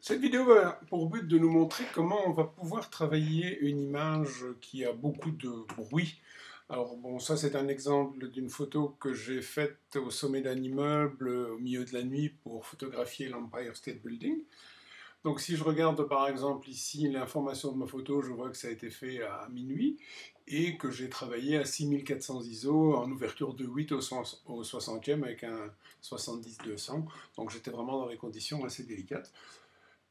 Cette vidéo a pour but de nous montrer comment on va pouvoir travailler une image qui a beaucoup de bruit. Alors bon, ça c'est un exemple d'une photo que j'ai faite au sommet d'un immeuble au milieu de la nuit pour photographier l'Empire State Building. Donc si je regarde par exemple ici l'information de ma photo, je vois que ça a été fait à minuit et que j'ai travaillé à 6400 ISO en ouverture de 8 au 60e avec un 70-200. Donc j'étais vraiment dans des conditions assez délicates.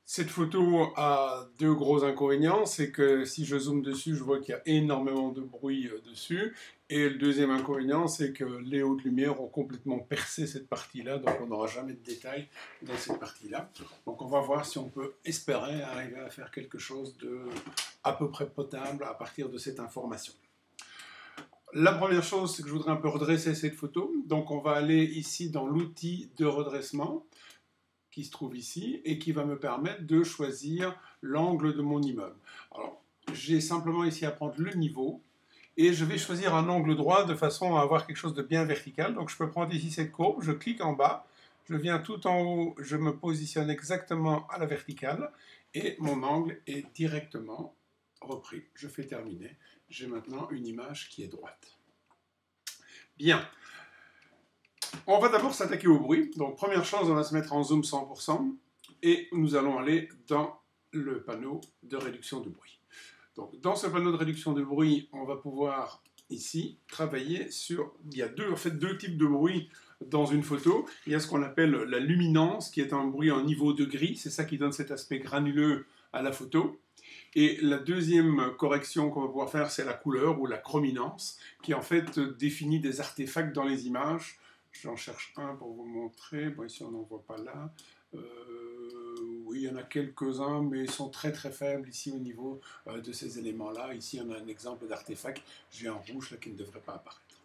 Cette photo a deux gros inconvénients, c'est que si je zoome dessus, je vois qu'il y a énormément de bruit dessus. Et le deuxième inconvénient, c'est que les hautes lumières ont complètement percé cette partie-là, donc on n'aura jamais de détails dans cette partie-là. Donc on va voir si on peut espérer arriver à faire quelque chose de à peu près potable à partir de cette information. La première chose, c'est que je voudrais un peu redresser cette photo. Donc on va aller ici dans l'outil de redressement qui se trouve ici et qui va me permettre de choisir l'angle de mon immeuble. Alors, j'ai simplement ici à prendre le niveau et je vais choisir un angle droit de façon à avoir quelque chose de bien vertical. Donc, je peux prendre ici cette courbe, je clique en bas, je viens tout en haut, je me positionne exactement à la verticale et mon angle est directement repris. Je fais terminer. J'ai maintenant une image qui est droite. Bien. On va d'abord s'attaquer au bruit. Donc, première chose, on va se mettre en zoom 100% et nous allons aller dans le panneau de réduction de bruit. Donc, dans ce panneau de réduction de bruit, on va pouvoir ici travailler sur... Il y a deux types de bruit dans une photo. Il y a ce qu'on appelle la luminance, qui est un bruit en niveau de gris. C'est ça qui donne cet aspect granuleux à la photo. Et la deuxième correction qu'on va pouvoir faire, c'est la couleur ou la chrominance, qui en fait définit des artefacts dans les images. J'en cherche un pour vous montrer. Bon, ici, on n'en voit pas là. Oui, il y en a quelques-uns, mais ils sont très très faibles ici au niveau de ces éléments-là. Ici, on a un exemple d'artefact. J'ai un rouge là qui ne devrait pas apparaître.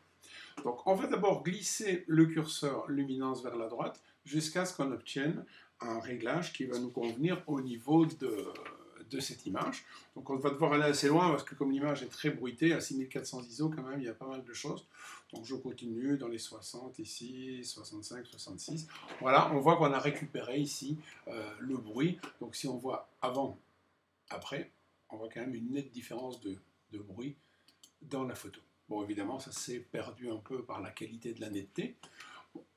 Donc, on va d'abord glisser le curseur luminance vers la droite jusqu'à ce qu'on obtienne un réglage qui va nous convenir au niveau de cette image. Donc on va devoir aller assez loin parce que comme l'image est très bruitée, à 6400 ISO quand même, il y a pas mal de choses. Donc je continue dans les 60 ici, 65, 66. Voilà, on voit qu'on a récupéré ici le bruit. Donc si on voit avant, après, on voit quand même une nette différence de bruit dans la photo. Bon, évidemment, ça s'est perdu un peu par la qualité de la netteté.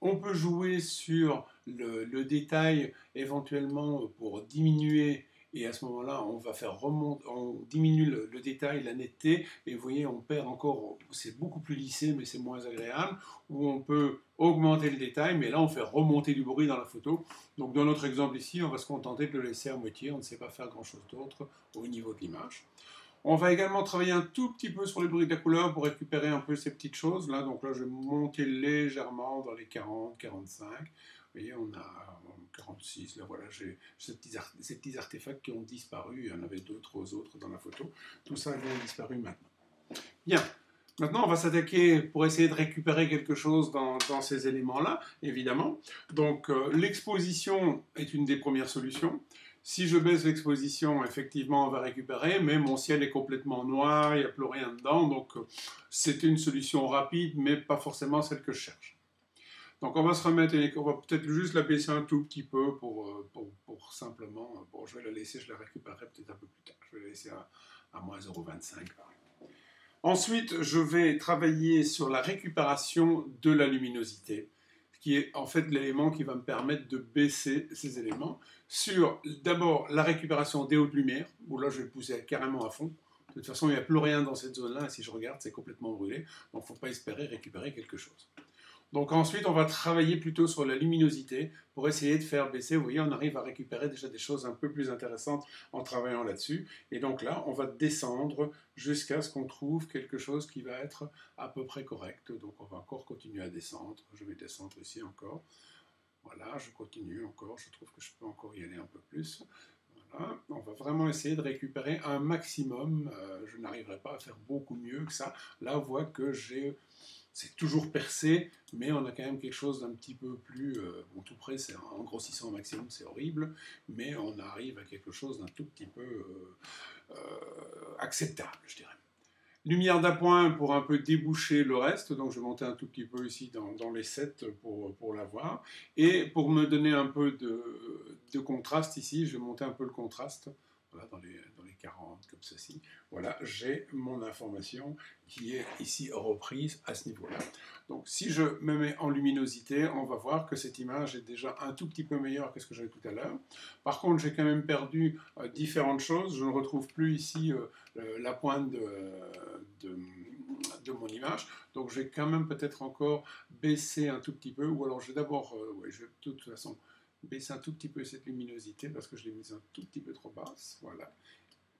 On peut jouer sur le détail éventuellement pour diminuer, et à ce moment-là, on va faire remonter, on diminue le détail, la netteté, et vous voyez, on perd encore, c'est beaucoup plus lissé, mais c'est moins agréable, ou on peut augmenter le détail, mais là, on fait remonter du bruit dans la photo. Donc, dans notre exemple ici, on va se contenter de le laisser à moitié, on ne sait pas faire grand-chose d'autre au niveau de l'image. On va également travailler un tout petit peu sur le bruit de la couleur pour récupérer un peu ces petites choses. Là, donc là, je vais monter légèrement dans les 40, 45. Vous voyez, on a 46. Là, voilà, j'ai ces petits artefacts qui ont disparu. Il y en avait d'autres autres dans la photo. Tout ça vient disparu maintenant. Bien. Maintenant, on va s'attaquer pour essayer de récupérer quelque chose dans ces éléments-là, évidemment. Donc, l'exposition est une des premières solutions. Si je baisse l'exposition, effectivement, on va récupérer, mais mon ciel est complètement noir, il n'y a plus rien dedans, donc c'était une solution rapide, mais pas forcément celle que je cherche. Donc on va se remettre, on va peut-être juste la baisser un tout petit peu pour simplement, bon, je vais la laisser, je la récupérerai peut-être un peu plus tard, je vais la laisser à moins 0,25 par exemple. Ensuite, je vais travailler sur la récupération de la luminosité, qui est en fait l'élément qui va me permettre de baisser ces éléments, sur d'abord la récupération des hautes lumières, où là je vais pousser carrément à fond. De toute façon, il n'y a plus rien dans cette zone-là, et si je regarde, c'est complètement brûlé, donc il ne faut pas espérer récupérer quelque chose. Donc ensuite, on va travailler plutôt sur la luminosité pour essayer de faire baisser. Vous voyez, on arrive à récupérer déjà des choses un peu plus intéressantes en travaillant là-dessus. Et donc là, on va descendre jusqu'à ce qu'on trouve quelque chose qui va être à peu près correct. Donc on va encore continuer à descendre. Je vais descendre ici encore. Voilà, je continue encore. Je trouve que je peux encore y aller un peu plus. Voilà. On va vraiment essayer de récupérer un maximum. Je n'arriverai pas à faire beaucoup mieux que ça. Là, on voit que c'est toujours percé, mais on a quand même quelque chose d'un petit peu plus... bon, tout près, c'est en grossissant au maximum, c'est horrible, mais on arrive à quelque chose d'un tout petit peu acceptable, je dirais. Lumière d'appoint pour un peu déboucher le reste, donc je vais monter un tout petit peu ici dans les 7 pour l'avoir. Et pour me donner un peu de contraste ici. Je vais monter un peu le contraste. Voilà, dans les 40, comme ceci. Voilà, j'ai mon information qui est ici reprise à ce niveau-là. Donc, si je me mets en luminosité, on va voir que cette image est déjà un tout petit peu meilleure que ce que j'avais tout à l'heure. Par contre, j'ai quand même perdu différentes choses. Je ne retrouve plus ici la pointe de mon image. Donc, je vais quand même peut-être encore baisser un tout petit peu. Ou alors, je vais d'abord, ouais, je vais de toute façon baisser un tout petit peu cette luminosité parce que je l'ai mise un tout petit peu trop basse, voilà,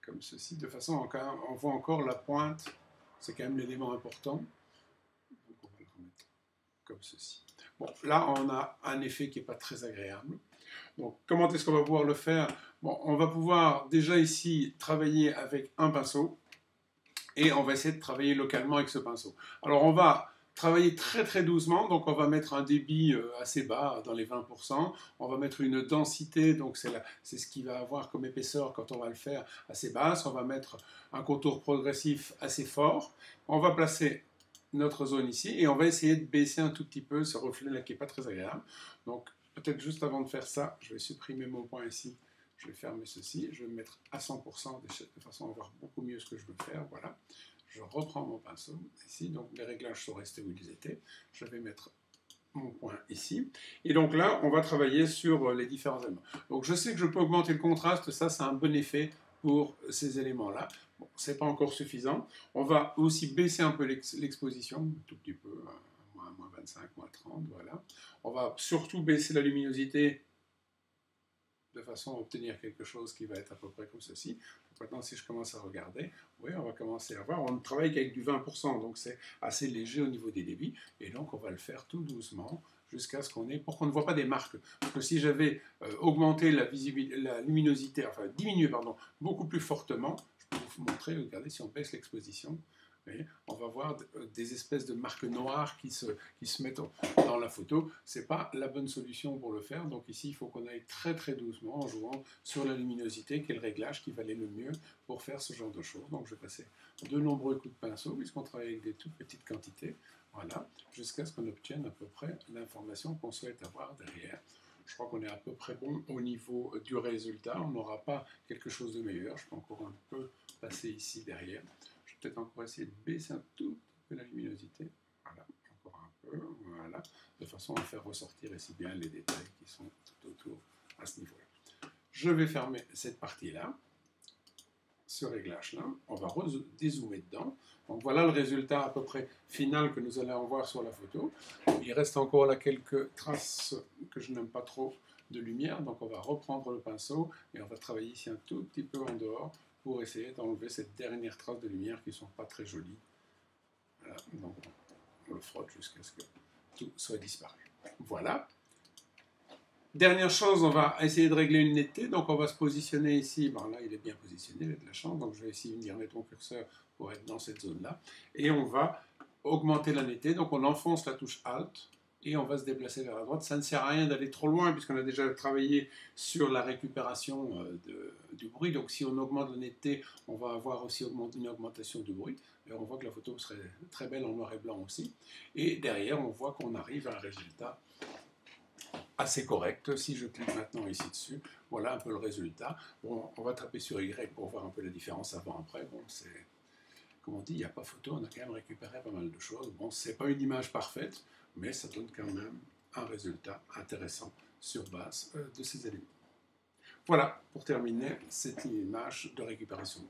comme ceci, de façon à on voit encore la pointe, c'est quand même l'élément important, donc on va le remettre comme ceci. Bon, là on a un effet qui n'est pas très agréable, donc comment est-ce qu'on va pouvoir le faire? Bon, on va pouvoir déjà ici travailler avec un pinceau, et on va essayer de travailler localement avec ce pinceau. Alors on va travailler très très doucement, donc on va mettre un débit assez bas, dans les 20%, on va mettre une densité, donc c'est ce qui va avoir comme épaisseur quand on va le faire, assez basse, on va mettre un contour progressif assez fort, on va placer notre zone ici, et on va essayer de baisser un tout petit peu ce reflet-là qui n'est pas très agréable. Donc peut-être juste avant de faire ça, je vais supprimer mon point ici, je vais fermer ceci, je vais me mettre à 100% de façon à voir beaucoup mieux ce que je veux faire, voilà. Je reprends mon pinceau ici, donc les réglages sont restés où ils étaient. Je vais mettre mon point ici. Et donc là, on va travailler sur les différents éléments. Donc je sais que je peux augmenter le contraste, ça c'est un bon effet pour ces éléments-là. Bon, ce n'est pas encore suffisant. On va aussi baisser un peu l'exposition, un tout petit peu, moins 25, moins 30, voilà. On va surtout baisser la luminosité de façon à obtenir quelque chose qui va être à peu près comme ceci. Maintenant, si je commence à regarder, oui, on va commencer à voir, on travaille avec du 20%, donc c'est assez léger au niveau des débits, et donc on va le faire tout doucement, jusqu'à ce qu'on ait, pour qu'on ne voit pas des marques. Parce que si j'avais augmenté la luminosité, enfin diminué, pardon, beaucoup plus fortement, je peux vous montrer, regardez, si on baisse l'exposition, on va voir des espèces de marques noires qui se mettent dans la photo. Ce n'est pas la bonne solution pour le faire. Donc ici, il faut qu'on aille très très doucement en jouant sur la luminosité, qui est le réglage qui va aller le mieux pour faire ce genre de choses. Donc je vais passer de nombreux coups de pinceau, puisqu'on travaille avec des toutes petites quantités. Voilà, jusqu'à ce qu'on obtienne à peu près l'information qu'on souhaite avoir derrière. Je crois qu'on est à peu près bon au niveau du résultat. On n'aura pas quelque chose de meilleur. Je peux encore un peu passer ici derrière. Peut-être encore essayer de baisser un tout petit peu la luminosité. Voilà, encore un peu, voilà, de façon à faire ressortir ici bien les détails qui sont tout autour à ce niveau-là. Je vais fermer cette partie-là, ce réglage-là. On va dézoomer dedans. Donc voilà le résultat à peu près final que nous allons voir sur la photo. Il reste encore là quelques traces que je n'aime pas trop de lumière, donc on va reprendre le pinceau et on va travailler ici un tout petit peu en dehors pour essayer d'enlever cette dernière trace de lumière qui ne sont pas très jolies. Voilà, donc on le frotte jusqu'à ce que tout soit disparu. Voilà. Dernière chose, on va essayer de régler une netteté, donc on va se positionner ici, bon là il est bien positionné, j'ai de la chance, donc je vais essayer de venir mettre mon curseur pour être dans cette zone-là, et on va augmenter la netteté, donc on enfonce la touche Alt, et on va se déplacer vers la droite. Ça ne sert à rien d'aller trop loin, puisqu'on a déjà travaillé sur la récupération du bruit, donc si on augmente la netteté, on va avoir aussi une augmentation du bruit, et on voit que la photo serait très belle en noir et blanc aussi, et derrière on voit qu'on arrive à un résultat assez correct. Si je clique maintenant ici dessus, voilà un peu le résultat. Bon, on va taper sur Y pour voir un peu la différence avant-après. Bon, c'est, comme on dit, il n'y a pas photo, on a quand même récupéré pas mal de choses. Bon, c'est pas une image parfaite, mais ça donne quand même un résultat intéressant sur base de ces éléments. Voilà, pour terminer, cette image de récupération.